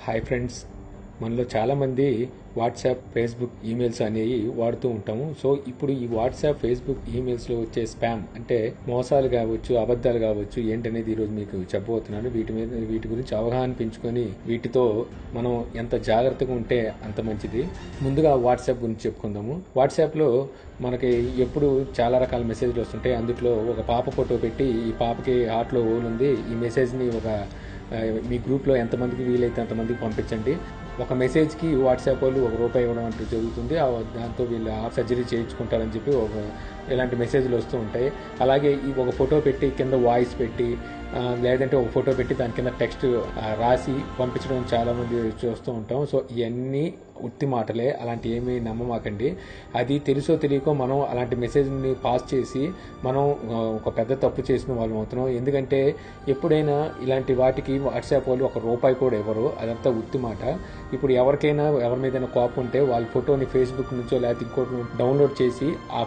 Hi friends, మనలో చాలామంది WhatsApp, Facebook, emails అనేవి వాడుతూ ఉంటాము. సో ఇప్పుడు ఈ వాట్సాప్, ఫేస్బుక్, ఈమెయిల్స్లో వచ్చే స్పామ్ అంటే మోసాలు కావచ్చు, అబద్ధాలు కావచ్చు ఏంటనేది ఈరోజు మీకు చెప్పబోతున్నాను. వీటి గురించి అవగాహన పెంచుకొని వీటితో మనం ఎంత జాగ్రత్తగా ఉంటే అంత మంచిది. ముందుగా వాట్సాప్ గురించి చెప్పుకుందాము. వాట్సాప్లో మనకి ఎప్పుడు చాలా రకాల మెసేజ్లు వస్తుంటాయి. అందులో ఒక పాప ఫోటో పెట్టి ఈ పాపకి హార్ట్లో హోల్ ఉంది, ఈ మెసేజ్ని మీ గ్రూప్లో ఎంతమందికి వీలైతే అంతమందికి పంపించండి. ఒక మెసేజ్కి వాట్సాప్ వాళ్ళు ₹1 ఇవ్వడం అంటూ జరుగుతుంది. దాంతో వీళ్ళు సర్జరీ చేయించుకుంటారని చెప్పి ఇలాంటి మెసేజ్లు వస్తూ ఉంటాయి. అలాగే ఒక ఫోటో పెట్టి కింద వాయిస్ పెట్టి లేదంటే ఒక ఫోటో పెట్టి దాని కింద టెక్స్ట్ రాసి పంపించడం చాలామంది చూస్తూ ఉంటాం. సో ఇవన్నీ ఉత్తి మాటలే, అలాంటి ఏమీ నమ్మమాకండి. అది తెలుసో తెలియకో మనం అలాంటి మెసేజ్ని పాస్ చేసి మనం ఒక పెద్ద తప్పు చేసిన వాళ్ళం అవుతున్నాం. ఎందుకంటే ఎప్పుడైనా ఇలాంటి వాటికి వాట్సాప్ వాళ్ళు ₹1 కూడా ఇవ్వరు. అదంతా ఉత్తి మాట. ఇప్పుడు ఎవరికైనా ఎవరి మీదైనా కోపం ఉంటే వాళ్ళ ఫోటోని ఫేస్బుక్ నుంచో లేకపోతే ఇంకోటి డౌన్లోడ్ చేసి ఆ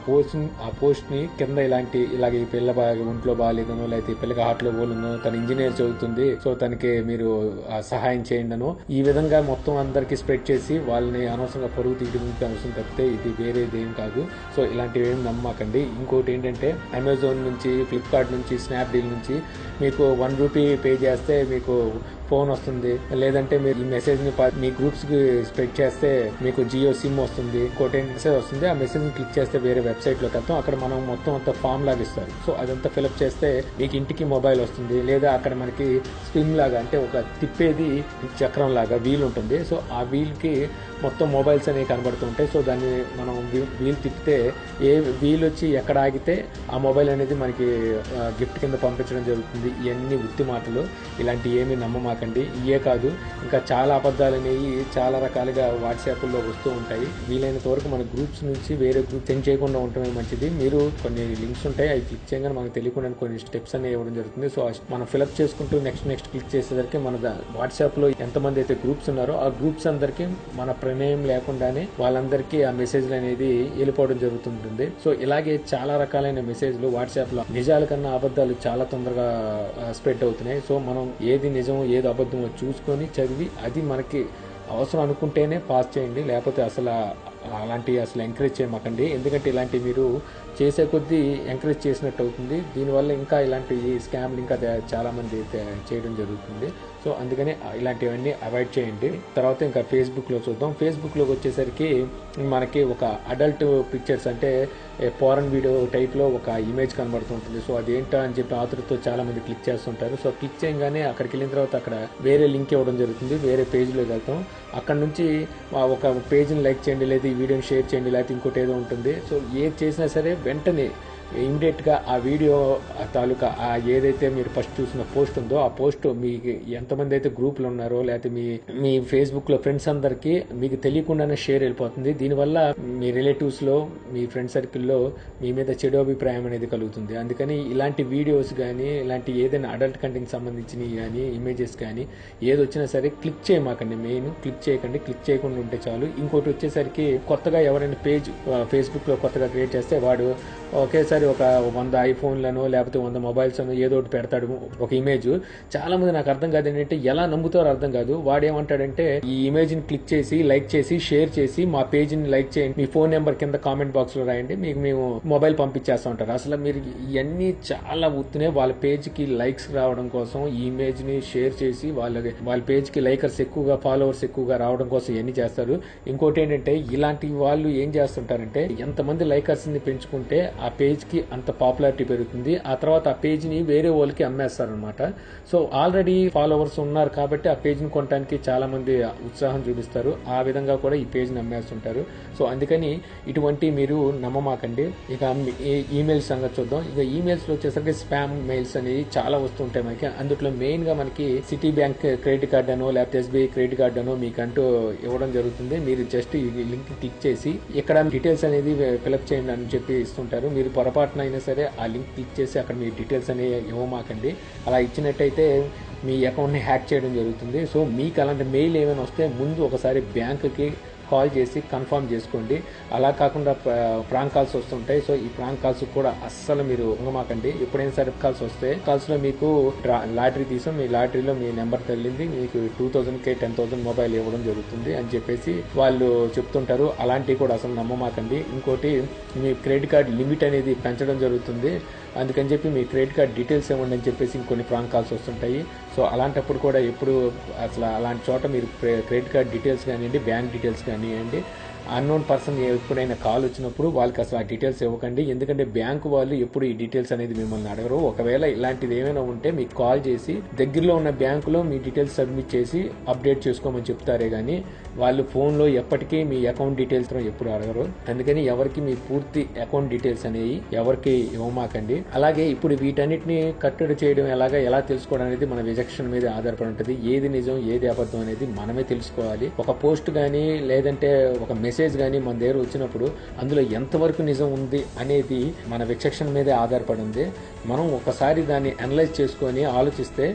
పోస్ట్ని కింద ఇలాగే ఈ పిల్ల ఒంట్లో బాగాలేదనో లేకపోతే ఈ పిల్లకి హార్ట్లో పోలునో తను ఇంజనీర్ చదువుతుంది, సో తనకి మీరు సహాయం చేయండి అనో ఈ విధంగా మొత్తం అందరికీ స్ప్రెడ్ చేసి వాళ్ళని అనవసరంగా పరుగు తీయడానికి అవసరం తప్పితే ఇది వేరేది ఏం కాదు. సో ఇలాంటివి ఏం నమ్మకండి. ఇంకోటి ఏంటంటే అమెజాన్ నుంచి, ఫ్లిప్కార్ట్ నుంచి, స్నాప్డీల్ నుంచి మీకు ₹1 పే చేస్తే మీకు ఫోన్ వస్తుంది. లేదంటే మీరు ఈ మెసేజ్ని మీ గ్రూప్స్కి స్ప్రెడ్ చేస్తే మీకు జియో సిమ్ వస్తుంది, ఇంకోటి మెసేజ్ వస్తుంది. ఆ మెసేజ్ని క్లిక్ చేస్తే వేరే వెబ్సైట్లోకి వెళ్తాం. అక్కడ మనం మొత్తం అంతా ఫామ్ లాగా ఇస్తారు. సో అదంతా ఫిలప్ చేస్తే మీకు ఇంటికి మొబైల్ వస్తుంది. లేదా అక్కడ మనకి స్పిన్ లాగా అంటే ఒక తిప్పేది చక్రం లాగా వీల్ ఉంటుంది. సో ఆ వీల్కి మొత్తం మొబైల్స్ అనేవి కనబడుతూ ఉంటాయి. సో దాన్ని మనం వీల్ తిప్పితే ఏ వీల్ వచ్చి ఎక్కడ ఆగితే ఆ మొబైల్ అనేది మనకి గిఫ్ట్ కింద పంపించడం జరుగుతుంది. ఇవన్నీ ఉత్తి మాటలు, ఇలాంటి ఏమీ నమ్మమాకండి. ఇవే కాదు, ఇంకా చాలా అబద్ధాలు అనేవి చాలా రకాలుగా వాట్సాప్లో వస్తూ ఉంటాయి. వీలైనంత వరకు మన గ్రూప్స్ నుంచి వేరే గ్రూప్ సెండ్ చేయకుండా ఉండటమే మంచిది. మీరు కొన్ని లింక్స్ ఉంటాయి, అవి క్లిక్ చేయగానే మనకు తెలియకుండా కొన్ని స్టెప్స్ అనేవి ఇవ్వడం జరుగుతుంది. సో మనం ఫిలప్ చేసుకుంటూ నెక్స్ట్ క్లిక్ చేసేసరికి మన వాట్సాప్లో ఎంతమంది అయితే గ్రూప్స్ ఉన్నారో ఆ గ్రూప్స్ అందరికీ మన ప్రమేయం లేకుండానే వాళ్ళందరికీ ఆ మెసేజ్లు అనేది వెళ్ళిపోవడం జరుగుతుంటుంది. సో ఇలాగే చాలా రకాలైన మెసేజ్లు వాట్సాప్లో నిజాల కన్నా అబద్ధాలు చాలా తొందరగా స్ప్రెడ్ అవుతున్నాయి. సో మనం ఏది నిజం ఏది అబద్ధమో చూసుకొని చదివి అది మనకి అవసరం అనుకుంటేనే పాస్ చేయండి. లేకపోతే అలాంటివి ఎంకరేజ్ చేయమాకండి. ఎందుకంటే ఇలాంటివి మీరు చేసే కొద్దీ ఎంకరేజ్ చేసినట్టు అవుతుంది. దీనివల్ల ఇంకా ఇలాంటి స్కామ్లు ఇంకా చాలామంది చేయడం జరుగుతుంది. సో అందుకని ఇలాంటివన్నీ అవాయిడ్ చేయండి. తర్వాత ఇంకా ఫేస్బుక్లో చూద్దాం. ఫేస్బుక్లోకి వచ్చేసరికి మనకి ఒక అడల్ట్ పిక్చర్స్ అంటే పోరన్ వీడియో టైప్లో ఒక ఇమేజ్ కనబడుతుంటుంది. సో అదేంటో అని చెప్పి ఆతృతో చాలామంది క్లిక్ చేస్తుంటారు. సో క్లిక్ చేయగానే అక్కడికి వెళ్ళిన తర్వాత అక్కడ వేరే లింక్ ఇవ్వడం జరుగుతుంది. వేరే పేజ్లోకి వెళ్తాం. అక్కడ నుంచి ఒక పేజ్ని లైక్ చేయండి, లేదా ఈ వీడియోని షేర్ చేయండి, లేకపోతే ఇంకోటి ఏదో ఉంటుంది. సో ఏది చేసినా సరే వెంటనే ఇమీడియట్గా ఆ వీడియో తాలూకా ఏదైతే మీరు ఫస్ట్ చూసిన పోస్ట్ ఉందో ఆ పోస్ట్ మీకు ఎంతమంది అయితే గ్రూపులు ఉన్నారో లేకపోతే మీ ఫేస్బుక్లో ఫ్రెండ్స్ అందరికీ మీకు తెలియకుండానే షేర్ వెళ్ళిపోతుంది. దీనివల్ల మీ రిలేటివ్స్లో, మీ ఫ్రెండ్ సర్కిల్లో మీ మీద చెడు అభిప్రాయం అనేది కలుగుతుంది. అందుకని ఇలాంటి వీడియోస్ కానీ ఇలాంటి ఏదైనా అడల్ట్ కంటెంట్ సంబంధించినవి కానీ ఇమేజెస్ కానీ ఏది వచ్చినా సరే క్లిక్ చేయమాకండి. మెయిన్ క్లిక్ చేయకండి. క్లిక్ చేయకుండా ఉంటే చాలు. ఇంకోటి వచ్చేసరికి కొత్తగా ఎవరైనా పేజ్ ఫేస్బుక్లో కొత్తగా క్రియేట్ చేస్తే వాడు ఒకేసారి ఒక 100 ఐఫోన్లను లేకపోతే 100 మొబైల్స్ అని ఏదో ఒకటి పెడతాడు ఒక ఇమేజ్. చాలా మంది నాకు అర్థం కాదు ఏంటంటే ఎలా నమ్ముతారో అర్థం కాదు. వాడు ఏమంటాడంటే ఈ ఇమేజ్ ని క్లిక్ చేసి లైక్ చేసి షేర్ చేసి మా పేజ్ ని లైక్ చేయండి, మీ ఫోన్ నెంబర్ కింద కామెంట్ బాక్స్ లో రాయండి, మీకు మేము మొబైల్ పంపించేస్తా ఉంటారు. అసలు మీరు ఇవన్నీ చాలా ఉత్తున్నాయి. వాళ్ళ పేజ్ కి లైక్స్ రావడం కోసం ఈ ఇమేజ్ ని షేర్ చేసి వాళ్ళ పేజ్ కి లైకర్స్ ఎక్కువగా, ఫాలోవర్స్ ఎక్కువగా రావడం కోసం ఇవన్నీ చేస్తారు. ఇంకోటి ఏంటంటే ఇలాంటి వాళ్ళు ఏం చేస్తుంటారంటే ఎంతమంది లైకర్స్ ని పెంచుకుంటే ఆ పేజ్ కి అంత పాపులారిటీ పెరుగుతుంది. ఆ తర్వాత ఆ పేజ్ ని వేరే వాళ్ళకి అమ్మేస్తారనమాట. సో ఆల్రెడీ ఫాలోవర్స్ ఉన్నారు కాబట్టి ఆ పేజ్ ని కొనడానికి చాలా మంది ఉత్సాహం చూపిస్తారు. ఆ విధంగా కూడా ఈ పేజ్ ని అమ్మేస్తుంటారు. సో అందుకని ఇటువంటి మీరు నమ్మమాకండి. ఇక ఈమెయిల్స్ సంగతి చూద్దాం. ఇక ఈమెయిల్స్ లో వచ్చేసరికి స్పామ్ మెయిల్స్ అనేవి చాలా వస్తుంటాయి మనకి. అందులో మెయిన్ గా మనకి సిటీ బ్యాంక్ క్రెడిట్ కార్డ్ అనో లేకపోతే SBI క్రెడిట్ కార్డ్ అనో మీకంటూ ఇవ్వడం జరుగుతుంది. మీరు జస్ట్ ఈ లింక్ క్లిక్ చేసి ఇక్కడ డీటెయిల్స్ అనేది ఫిలప్ చేయండి అని చెప్పి ఇస్తుంటారు. మీరు పొరపాటున అయినా సరే ఆ లింక్ క్లిక్ చేసి అక్కడ మీ డీటెయిల్స్ అనేవి ఇవ్వమాకండి. అలా ఇచ్చినట్టయితే మీ అకౌంట్ని హ్యాక్ చేయడం జరుగుతుంది. సో మీకు అలాంటి మెయిల్ ఏమైనా వస్తే ముందు ఒకసారి బ్యాంకుకి కాల్ చేసి కన్ఫర్మ్ చేసుకోండి. అలా కాకుండా ప్రాంక్ కాల్స్ వస్తుంటాయి. సో ఈ ప్రాంక్ కాల్స్ కూడా అస్సలు మీరు ఉంగమాకండి. ఎప్పుడైనా సరే కాల్స్ వస్తే కాల్స్ లో మీకు లాటరీ తీసాం, మీ లాటరీలో మీ నెంబర్ తగిలింది, మీకు 2000కే 10,000 మొబైల్ ఇవ్వడం జరుగుతుంది అని చెప్పేసి వాళ్ళు చెప్తుంటారు. అలాంటివి కూడా అసలు నమ్మమాకండి. ఇంకోటి, మీ క్రెడిట్ కార్డ్ లిమిట్ అనేది పెంచడం జరుగుతుంది, అందుకని చెప్పి మీ క్రెడిట్ కార్డ్ డీటెయిల్స్ ఇవ్వండి అని చెప్పేసి ఇంకొన్ని ప్రాంక్ కాల్స్ వస్తుంటాయి. సో అలాంటప్పుడు కూడా ఎప్పుడు అసలు అలాంటి చోట మీరు క్రెడిట్ కార్డ్ డీటెయిల్స్ కానివ్వండి, బ్యాంక్ డీటెయిల్స్ కానివ్వండి, అన్నోన్ పర్సన్ ఎప్పుడైనా కాల్ వచ్చినప్పుడు వాళ్ళకి అసలు ఆ డీటెయిల్స్ ఇవ్వకండి. ఎందుకంటే బ్యాంకు వాళ్ళు ఎప్పుడు ఈ డీటెయిల్స్ అనేది మిమ్మల్ని అడగరు. ఒకవేళ ఇలాంటిది ఏమైనా ఉంటే మీకు కాల్ చేసి దగ్గరలో ఉన్న బ్యాంకులో మీ డీటెయిల్స్ సబ్మిట్ చేసి అప్డేట్ చేసుకోమని చెప్తారే కానీ వాళ్ళు ఫోన్లో ఎప్పటికీ మీ అకౌంట్ డీటెయిల్స్ ఎప్పుడు అడగరు. అందుకని ఎవరికి మీ పూర్తి అకౌంట్ డీటెయిల్స్ అనేవి ఎవరికి ఇవ్వమాకండి. అలాగే ఇప్పుడు వీటన్నిటిని కట్టడి చేయడం ఎలా తెలుసుకోవడం అనేది మన విచక్షణ మీద ఆధారపడి ఉంటుంది. ఏది నిజం ఏది అబద్ధం అనేది మనమే తెలుసుకోవాలి. ఒక పోస్ట్ కానీ లేదంటే ఒక మెసేజ్ కానీ మన దగ్గర వచ్చినప్పుడు అందులో ఎంతవరకు నిజం ఉంది అనేది మన విచక్షణ మీదే ఆధారపడి ఉంది. మనం ఒకసారి దాన్ని అనలైజ్ చేసుకొని ఆలోచిస్తే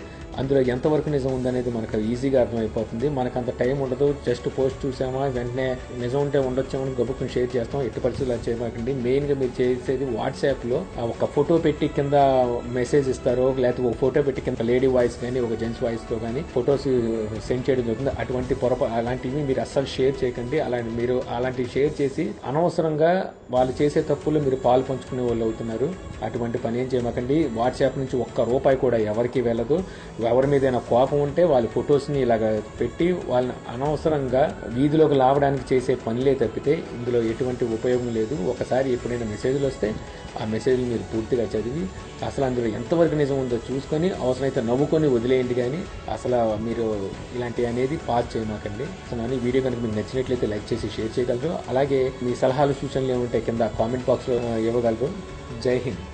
అందులో ఎంతవరకు నిజం ఉందనేది మనకు ఈజీగా అర్థమైపోతుంది. మనకు అంత టైం ఉండదు. జస్ట్ పోస్ట్ చూసామా వెంటనే నిజం ఉంటే ఉండొచ్చామని గబుక్కుని షేర్ చేస్తాం. ఎట్టి పరిస్థితులు చేయమాకండి. మెయిన్గా మీరు చేసేది వాట్సాప్లో ఒక ఫోటో పెట్టి కింద మెసేజ్ ఇస్తారో, లేకపోతే ఒక ఫోటో పెట్టి కింద లేడీ వాయిస్ కానీ ఒక జెంట్స్ వాయిస్తో కానీ ఫొటోస్ సెండ్ చేయడం జరుగుతుంది. అటువంటి అలాంటివి మీరు అస్సలు షేర్ చేయకండి. మీరు అలాంటివి షేర్ చేసి అనవసరంగా వాళ్ళు చేసే తప్పులు మీరు పాలు పంచుకునే వాళ్ళు అవుతున్నారు. అటువంటి పని ఏం చేయమాకండి. వాట్సాప్ నుంచి ₹1 కూడా ఎవరికి వెళ్ళదు. ఎవరి మీదైనా కోపం ఉంటే వాళ్ళ ఫొటోస్ని ఇలాగ పెట్టి వాళ్ళని అనవసరంగా వీధిలోకి లావడానికి చేసే పనులే తప్పితే ఇందులో ఎటువంటి ఉపయోగం లేదు. ఒకసారి ఎప్పుడైనా మెసేజ్లు వస్తే ఆ మెసేజ్లు మీరు పూర్తిగా చదివి అసలు అందులో ఎంతవరకు నిజం ఉందో చూసుకొని అవసరమైతే నవ్వుకొని వదిలేయండి. కానీ అసలు మీరు ఇలాంటివి అనేది పాస్ చేయమాకండి. అసలు ఈ వీడియో కనుక మీకు నచ్చినట్లయితే లైక్ చేసి షేర్ చేయగలరు. అలాగే మీ సలహాలు సూచనలు ఏమంటే కింద కామెంట్ బాక్స్లో ఇవ్వగలరు. జై హింద్.